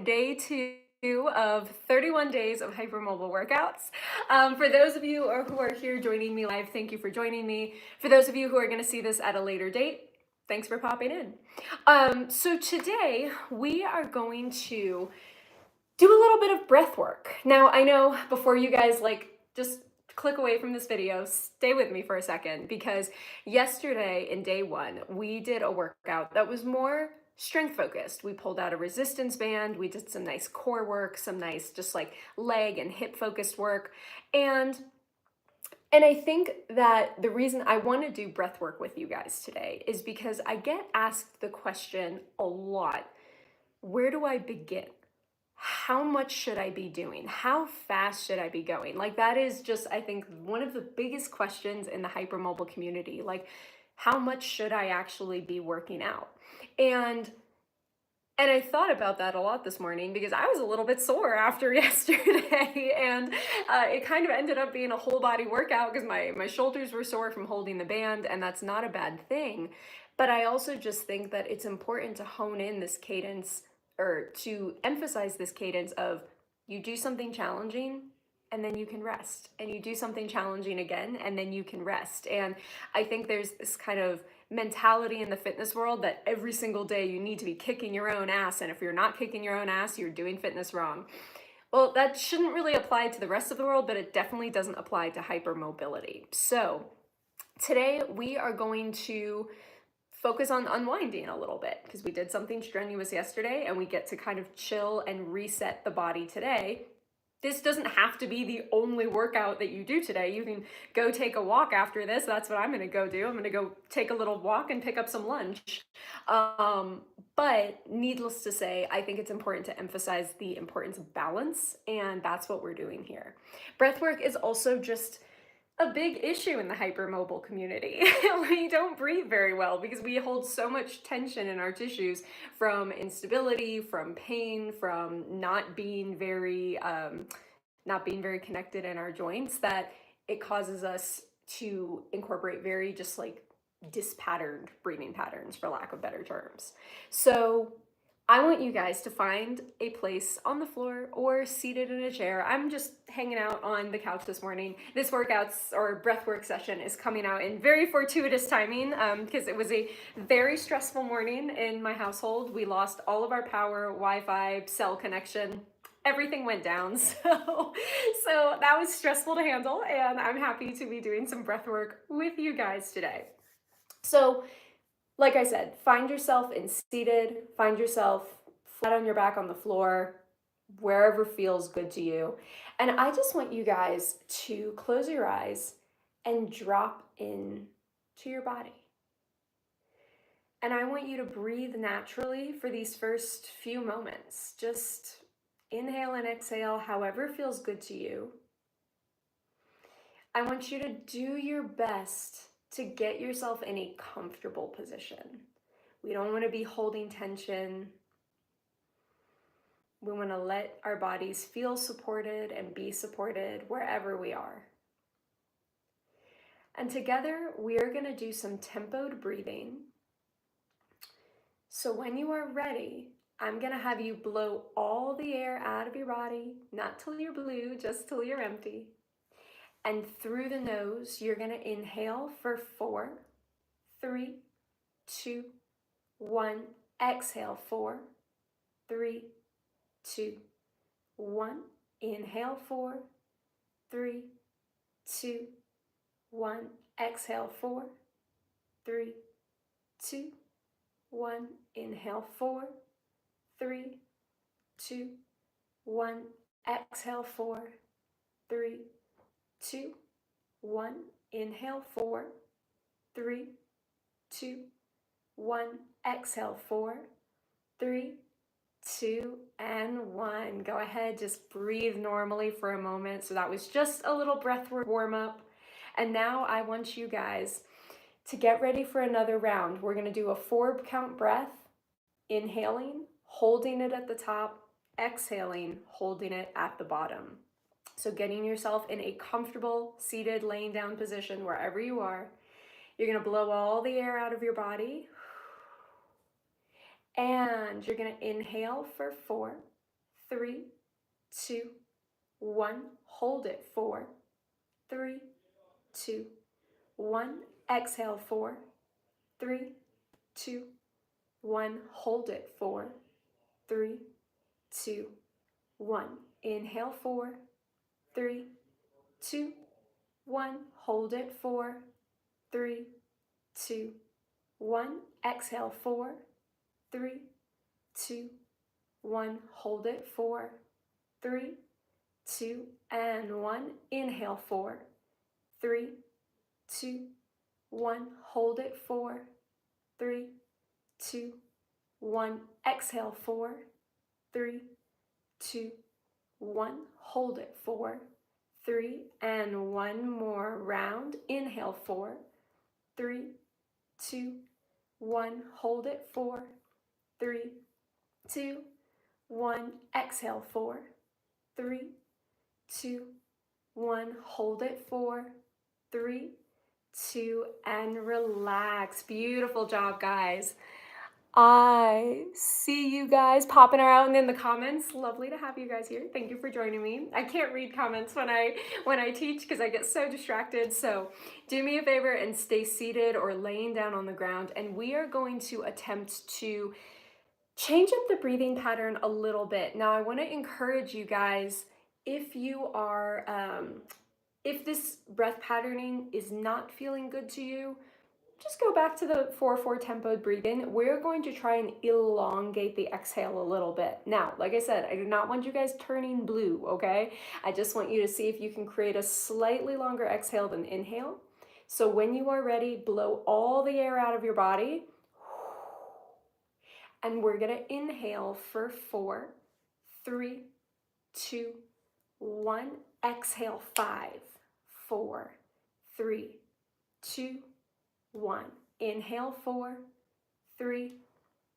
day two of 31 days of hypermobile workouts. For those of you who are here joining me live, thank you for joining me. For those of you who are going to see this at a later date, thanks for popping in. So today we are going to do a little bit of breath work. Now, I know before you guys just click away from this video, stay with me for a second, because yesterday in day one, we did a workout that was more strength focused. We pulled out a resistance band, we did some nice core work, some nice just like leg and hip focused work. And I think that the reason I want to do breath work with you guys today is because I get asked the question a lot, where do I begin? How much should I be doing? How fast should I be going? Like, that is just, I think, one of the biggest questions in the hypermobile community. Like, how much should I actually be working out? And I thought about that a lot this morning because I was a little bit sore after yesterday, and it kind of ended up being a whole body workout because my shoulders were sore from holding the band, and that's not a bad thing. But I also just think that it's important to hone in this cadence, or to emphasize this cadence of, you do something challenging and then you can rest, and you do something challenging again and then you can rest. And I think there's this kind of mentality in the fitness world that every single day you need to be kicking your own ass, and if you're not kicking your own ass, you're doing fitness wrong. Well, that shouldn't really apply to the rest of the world, but it definitely doesn't apply to hypermobility. So today we are going to focus on unwinding a little bit because we did something strenuous yesterday, and we get to kind of chill and reset the body today. This doesn't have to be the only workout that you do today. You can go take a walk after this. That's what I'm going to go do. I'm going to go take a little walk and pick up some lunch. But needless to say, I think it's important to emphasize the importance of balance, and that's what we're doing here. Breathwork is also just a big issue in the hypermobile community. We don't breathe very well because we hold so much tension in our tissues from instability, from pain, from not being very connected in our joints, that it causes us to incorporate very just like dispatterned breathing patterns, for lack of better terms. So I want you guys to find a place on the floor or seated in a chair. I'm just hanging out on the couch this morning. This workouts or breathwork session is coming out in very fortuitous timing because it was a very stressful morning in my household. We lost all of our power, Wi-Fi, cell connection. Everything went down. So that was stressful to handle, and I'm happy to be doing some breathwork with you guys today. So like I said, find yourself in seated, find yourself flat on your back on the floor, wherever feels good to you. And I just want you guys to close your eyes and drop in to your body. And I want you to breathe naturally for these first few moments. Just inhale and exhale, however feels good to you. I want you to do your best to get yourself in a comfortable position. We don't want to be holding tension. We want to let our bodies feel supported and be supported wherever we are. And together, we are going to do some tempoed breathing. So when you are ready, I'm going to have you blow all the air out of your body, not till you're blue, just till you're empty. And through the nose, you're going to inhale for 4, 3, 2, 1. Exhale, 4, 3, 2, 1. Inhale, 4, 3, 2, 1. Exhale, 4, 3, 2, 1. Inhale, 4, 3, 2, 1. Exhale, 4, 3, 2, 1. Inhale, 4, 3, 2, 1. Exhale, 4, 3, 2, and 1. Go ahead, just breathe normally for a moment. So that was just a little breathwork warm up. And now I want you guys to get ready for another round. We're going to do a 4 count breath, inhaling, holding it at the top, exhaling, holding it at the bottom. So getting yourself in a comfortable, seated, laying down position wherever you are. You're going to blow all the air out of your body. And you're going to inhale for 4, 3, 2, 1. Hold it. 4, 3, 2, 1. Exhale. 4, 3, 2, 1. Hold it. 4, 3, 2, 1. Inhale. 4, 3, 2, 1. Hold it. 4, 3, 2, 1. Exhale. 4, 3, 2, 1. Hold it. 4, 3, 2, and 1. Inhale. 4, 3, 2, 1. Hold it. 4, 3, 2, 1. Exhale. 4, 3, 2, 1. Hold it. 4, 3, and 1 more round. Inhale. 4, 3, 2, 1. Hold it. 4, 3, 2, 1. Exhale. 4, 3, 2, 1. Hold it. 4, 3, 2, and relax. Beautiful job, guys. I see you guys popping around in the comments. Lovely to have you guys here. Thank you for joining me. I can't read comments when I teach because I get so distracted. So do me a favor and stay seated or laying down on the ground, and we are going to attempt to change up the breathing pattern a little bit. Now, I want to encourage you guys, if you are if this breath patterning is not feeling good to you, just go back to the 4-4 tempoed breathing. We're going to try and elongate the exhale a little bit. Now, like I said, I do not want you guys turning blue, okay? I just want you to see if you can create a slightly longer exhale than inhale. So when you are ready, blow all the air out of your body. And we're gonna inhale for 4, 3, 2, 1. Exhale. 5, 4, 3, 2, 1. Inhale. 4, 3,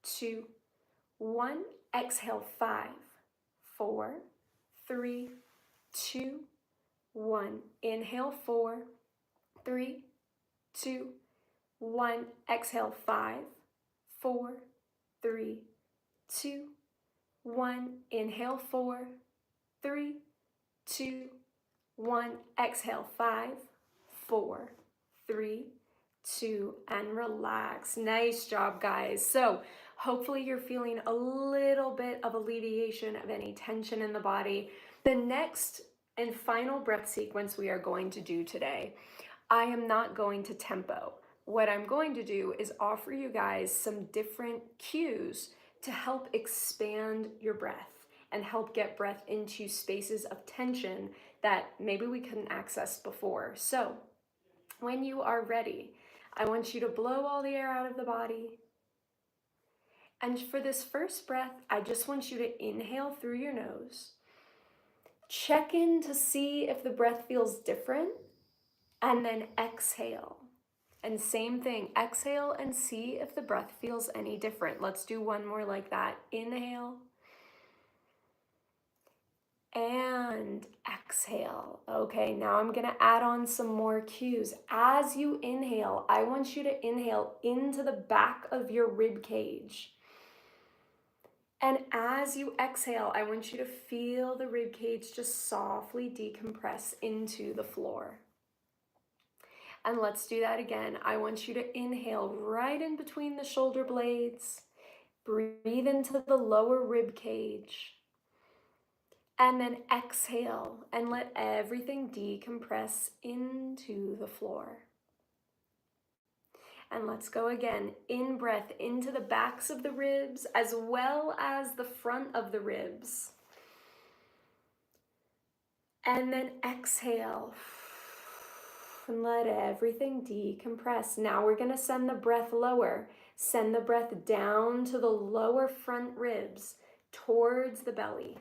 2, 1. Exhale. 5, 4, 3, 2, 1. Inhale. 4, 3, 2, 1. Exhale. 5, 4, 3, 2, 1. Inhale. 4, 3, 2, 1. Exhale. 5, 4, 3, 2, and relax. Nice job, guys. So hopefully you're feeling a little bit of alleviation of any tension in the body. The next and final breath sequence we are going to do today, I am not going to tempo. What I'm going to do is offer you guys some different cues to help expand your breath and help get breath into spaces of tension that maybe we couldn't access before. So when you are ready, I want you to blow all the air out of the body. And for this first breath, I just want you to inhale through your nose. Check in to see if the breath feels different, and then exhale. And same thing, exhale and see if the breath feels any different. Let's do one more like that. Inhale. And exhale. Okay, now I'm gonna add on some more cues. As you inhale, I want you to inhale into the back of your rib cage. And as you exhale, I want you to feel the rib cage just softly decompress into the floor. And let's do that again. I want you to inhale right in between the shoulder blades. Breathe into the lower rib cage. And then exhale and let everything decompress into the floor. And let's go again. In breath into the backs of the ribs as well as the front of the ribs. And then exhale and let everything decompress. Now we're going to send the breath lower. Send the breath down to the lower front ribs towards the belly.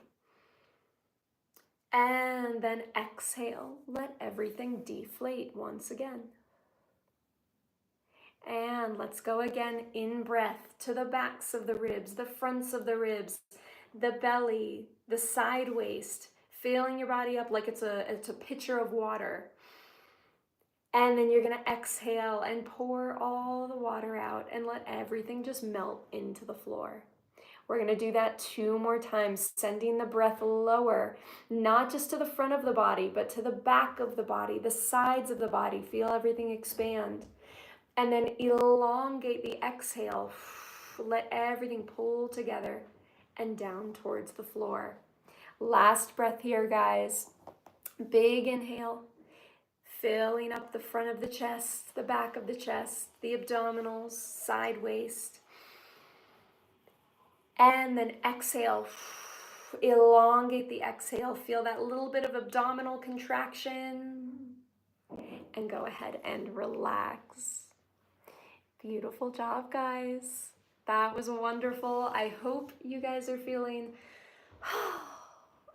And then exhale, let everything deflate once again. And let's go again, in breath to the backs of the ribs, the fronts of the ribs, the belly, the side waist, filling your body up like it's a pitcher of water. And then you're gonna exhale and pour all the water out and let everything just melt into the floor. We're going to do that 2 more times, sending the breath lower, not just to the front of the body, but to the back of the body, the sides of the body. Feel everything expand. And then elongate the exhale. Let everything pull together and down towards the floor. Last breath here, guys. Big inhale, filling up the front of the chest, the back of the chest, the abdominals, side waist. And then exhale, elongate the exhale. Feel that little bit of abdominal contraction. And go ahead and relax. Beautiful job, guys. That was wonderful. I hope you guys are feeling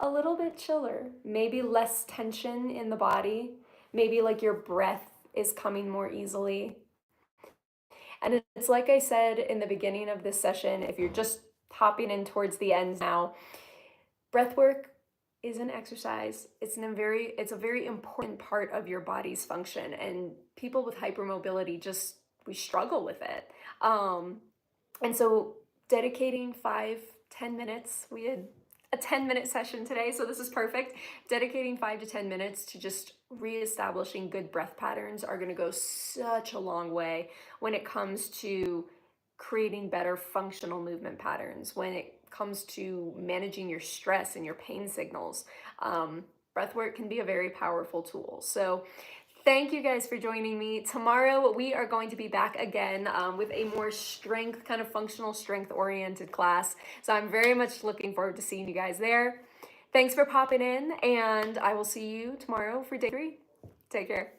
a little bit chiller, maybe less tension in the body, maybe like your breath is coming more easily. And it's like I said in the beginning of this session, if you're just hopping in towards the end now, breathwork is an exercise. It's a very important part of your body's function, and people with hypermobility we struggle with it. And so dedicating 5-10 minutes, we had a 10-minute session today, so this is perfect. Dedicating 5 to 10 minutes to just reestablishing good breath patterns are going to go such a long way when it comes to creating better functional movement patterns, when it comes to managing your stress and your pain signals. Breathwork can be a very powerful tool. So thank you guys for joining me. Tomorrow we are going to be back again with a more strength, kind of functional strength oriented class. So I'm very much looking forward to seeing you guys there. Thanks for popping in, and I will see you tomorrow for day 3. Take care.